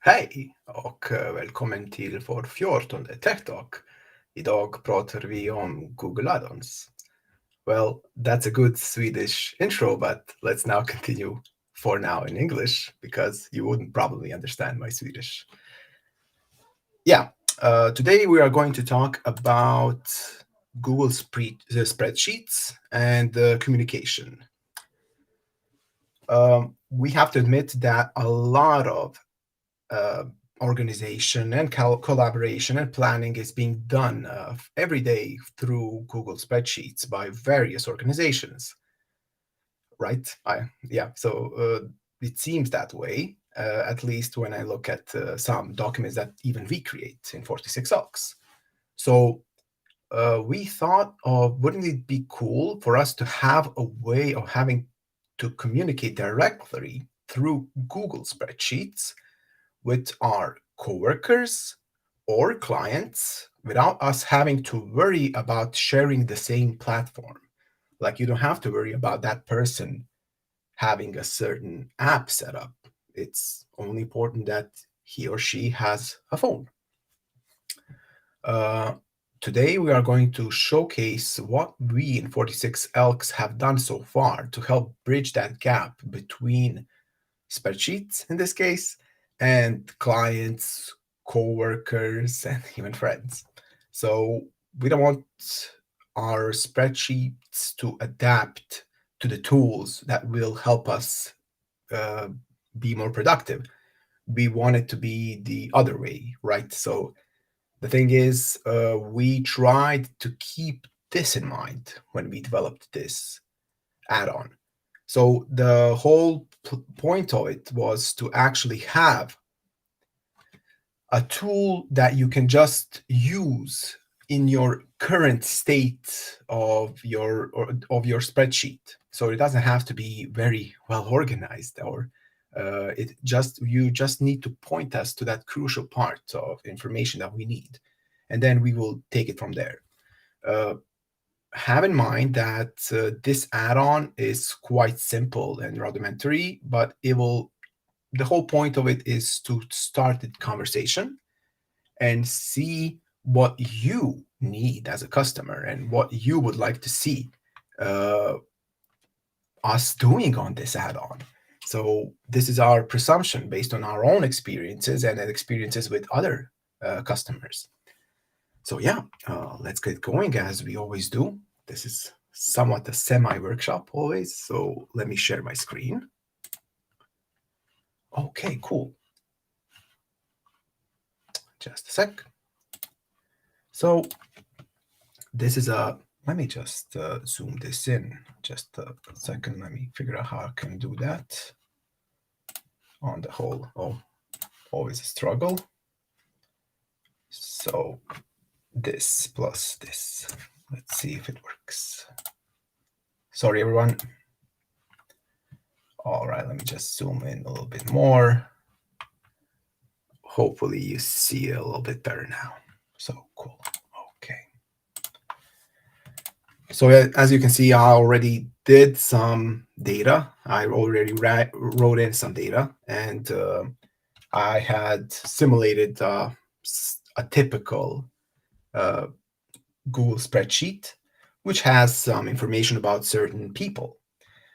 Hej och välkommen till vår 14:e Tech Talk. Idag pratar vi om Google Addons. Well, that's a good Swedish intro, but let's now continue for now in English because you wouldn't probably understand my Swedish. Yeah, today we are going to talk about Google spreadsheets and communication. We have to admit that a lot of organization and collaboration and planning is being done every day through Google Spreadsheets by various organizations, right? So it seems that way, at least when I look at some documents that even we create in 46Ox. So we thought wouldn't it be cool for us to have a way of having to communicate directly through Google Spreadsheets with our coworkers or clients without us having to worry about sharing the same platform. Like you don't have to worry about that person having a certain app set up. It's only important that he or she has a phone. Today we are going to showcase what we in 46 Elks have done so far to help bridge that gap between spreadsheets in this case and clients, co-workers, and even friends. So we don't want our spreadsheets to adapt to the tools that will help us be more productive. We want it to be the other way, right? So the thing is, we tried to keep this in mind when we developed this add-on. So the whole point of it was to actually have a tool that you can just use in your current state of your spreadsheet. So it doesn't have to be very well organized, or you just need to point us to that crucial part of information that we need, and then we will take it from there. Have in mind that this add-on is quite simple and rudimentary, but the whole point of it is to start the conversation and see what you need as a customer and what you would like to see us doing on this add-on. So this is our presumption based on our own experiences and experiences with other customers. So yeah, let's get going as we always do. This is somewhat a semi-workshop always, so let me share my screen. Okay, cool. Just a sec. So this is let me just zoom this in just a second. Let me figure out how I can do that on the whole. Oh, always a struggle. So this plus this. Let's see if it works. Sorry, everyone. All right, let me just zoom in a little bit more. Hopefully you see it a little bit better now. So cool. Okay. So as you can see, I already did some data. I already wrote in some data, and I had simulated a typical Google spreadsheet, which has some information about certain people.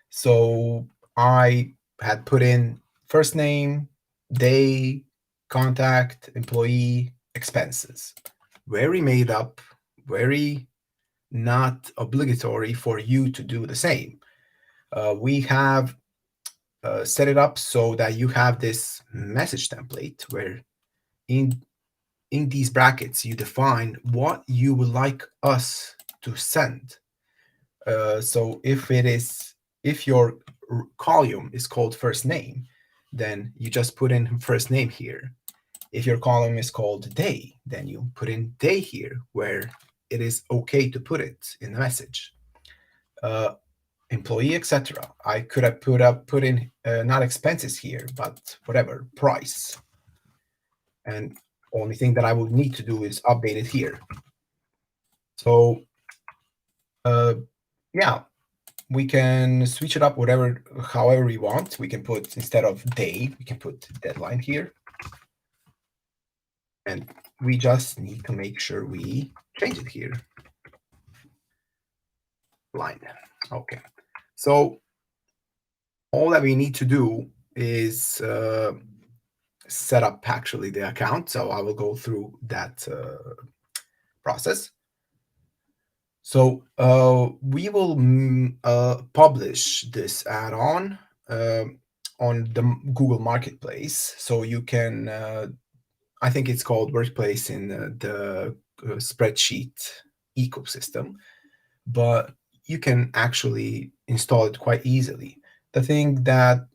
So I had put in first name, day, contact, employee, expenses. Very made up, very not obligatory for you to do the same. We have set it up so that you have this message template where in these brackets you define what you would like us to send. So if your column is called first name, then you just put in first name here. If your column is called day, then you put in day here where it is okay to put it in the message. Employee, etc. I could have put in not expenses here, but whatever, price. And only thing that I would need to do is update it here. So yeah, we can switch it up however we want. We can put, instead of day, we can put deadline here. And we just need to make sure we change it here. Line. Okay. So all that we need to do is set up actually the account. So I will go through that process. So we will publish this add-on on the Google Marketplace. So you can, I think it's called Workplace in the spreadsheet ecosystem, but you can actually install it quite easily. The thing that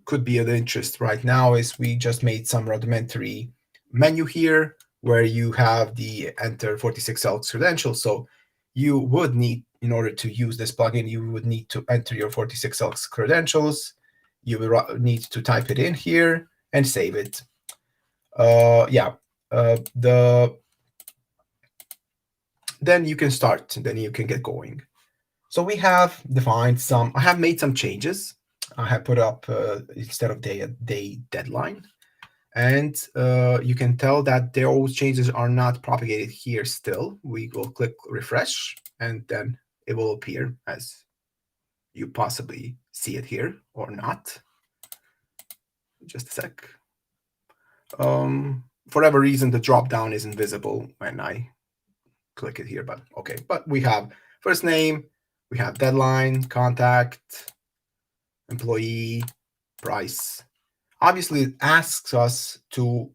could be of interest right now is we just made some rudimentary menu here where you have the enter 46 Elks credentials. So you would need, in order to use this plugin, you would need to enter your 46 Elks credentials. You will need to type it in here and save it. Then you can start, then you can get going. So we have defined I have made some changes. I have put up, instead of day deadline. And you can tell that those changes are not propagated here still. We will click refresh, and then it will appear as you possibly see it here or not. Just a sec. For whatever reason, the drop down isn't visible when I click it here, but okay. But we have first name, we have deadline, contact, employee, price. Obviously, it asks us to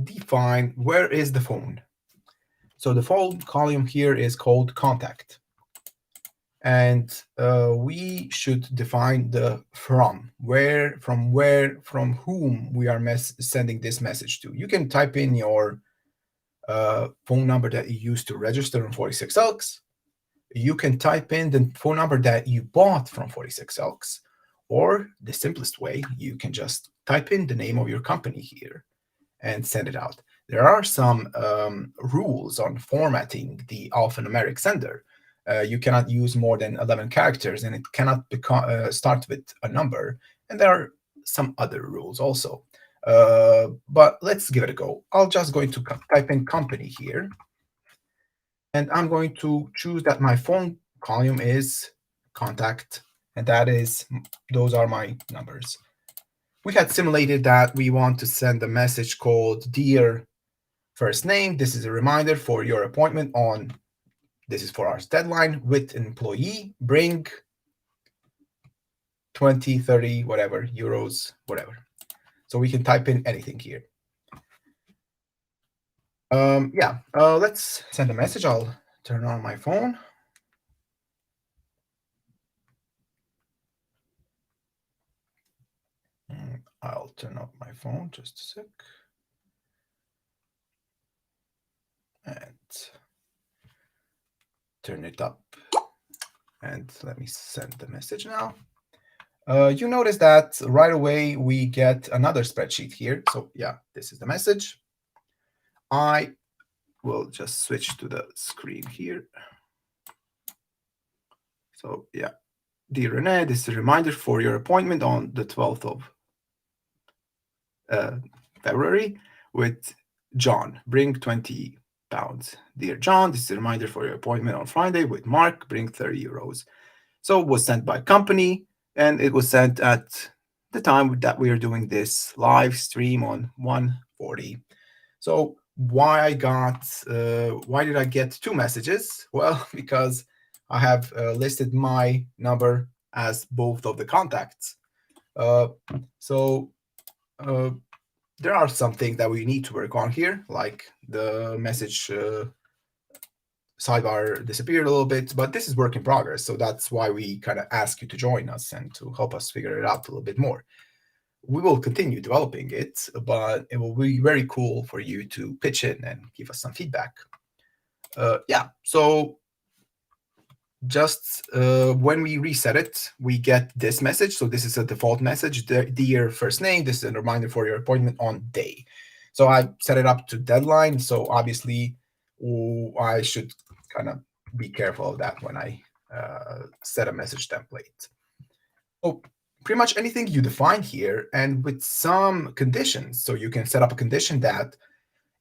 define where is the phone. So the phone column here is called contact. And we should define the from whom we are sending this message to. You can type in your phone number that you used to register on 46 Elks. You can type in the phone number that you bought from 46 Elks, or the simplest way, you can just type in the name of your company here and send it out. There are some rules on formatting the alphanumeric sender. You cannot use more than 11 characters, and it cannot start with a number. And there are some other rules also. But let's give it a go. I'll just going to type in company here. And I'm going to choose that my phone column is contact, and those are my numbers. We had simulated that we want to send a message called Dear First Name. This is a reminder for your appointment on, this is for our deadline, with an employee. Bring 20, 30, whatever, euros, whatever. So we can type in anything here. Let's send a message. I'll turn on my phone. I'll turn off my phone, just a sec. And turn it up. And let me send the message now. You notice that right away we get another spreadsheet here. So yeah, this is the message. I will just switch to the screen here. So yeah, dear Renee, this is a reminder for your appointment on the 12th of February with John. Bring 20 pounds. Dear John, this is a reminder for your appointment on Friday with Mark. Bring 30 euros. So it was sent by company, and it was sent at the time that we are doing this live stream on 1:40. So why did I get two messages? Well, because I have listed my number as both of the contacts. There are some things that we need to work on here, like the message sidebar disappeared a little bit, but this is work in progress. So that's why we kind of ask you to join us and to help us figure it out a little bit more. We will continue developing it, but it will be very cool for you to pitch in and give us some feedback. So just when we reset it, we get this message. So this is a default message, dear first name. This is a reminder for your appointment on day. So I set it up to deadline. So obviously I should kind of be careful of that when I set a message template. So pretty much anything you define here, and with some conditions. So you can set up a condition that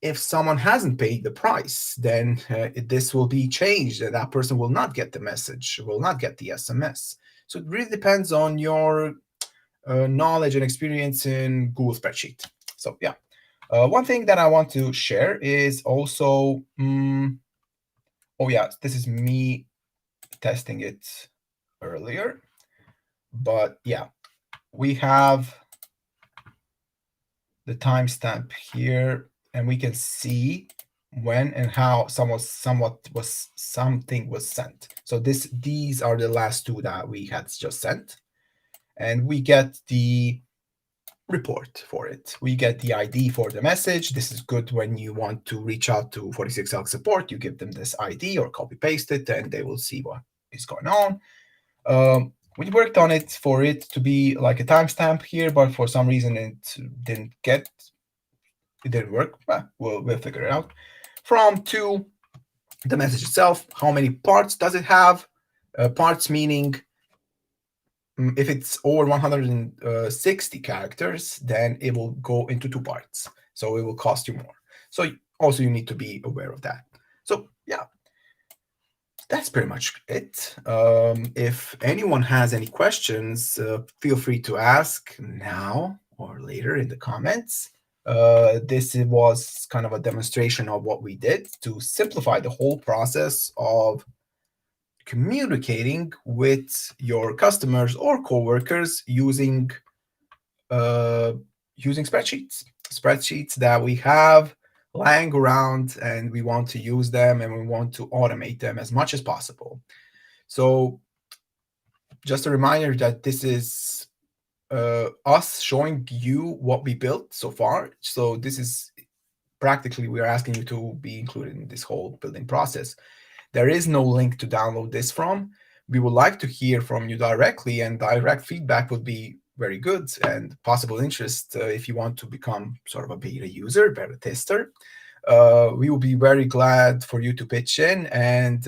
if someone hasn't paid the price, then this will be changed and that person will not get the message, will not get the SMS. So it really depends on your knowledge and experience in Google Spreadsheet. So yeah, one thing that I want to share is also, oh yeah, this is me testing it earlier, but yeah, we have the timestamp here, and we can see when and how something was sent. So these are the last two that we had just sent, and we get the report for it. We get the ID for the message. This is good when you want to reach out to 46Elk support. You give them this ID or copy paste it, and they will see what is going on. We worked on it for it to be like a timestamp here, but for some reason it didn't work. Well, we'll figure it out. From to the message itself, how many parts does it have? Parts meaning if it's over 160 characters, then it will go into 2 parts. So it will cost you more. So also you need to be aware of that. So yeah, that's pretty much it. If anyone has any questions, feel free to ask now or later in the comments. This was kind of a demonstration of what we did to simplify the whole process of communicating with your customers or coworkers using spreadsheets that we have lying around, and we want to use them and we want to automate them as much as possible. So just a reminder that this is us showing you what we built so far. So this is practically, we are asking you to be included in this whole building process. There is no link to download this from. We would like to hear from you directly, and direct feedback would be very good, and possible interest if you want to become sort of a beta user, beta tester. We will be very glad for you to pitch in and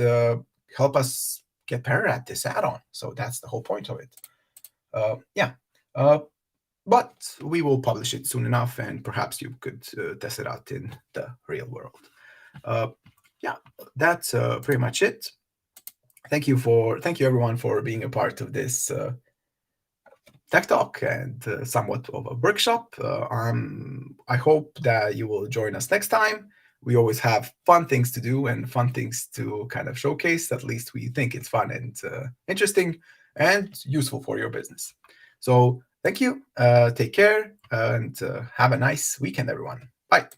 help us get better at this add-on. So that's the whole point of it. Yeah. But we will publish it soon enough, and perhaps you could test it out in the real world. Yeah, that's pretty much it. Thank you everyone for being a part of this tech talk and somewhat of a workshop. I hope that you will join us next time. We always have fun things to do and fun things to kind of showcase. At least we think it's fun and interesting and useful for your business. So thank you. Take care and have a nice weekend, everyone. Bye.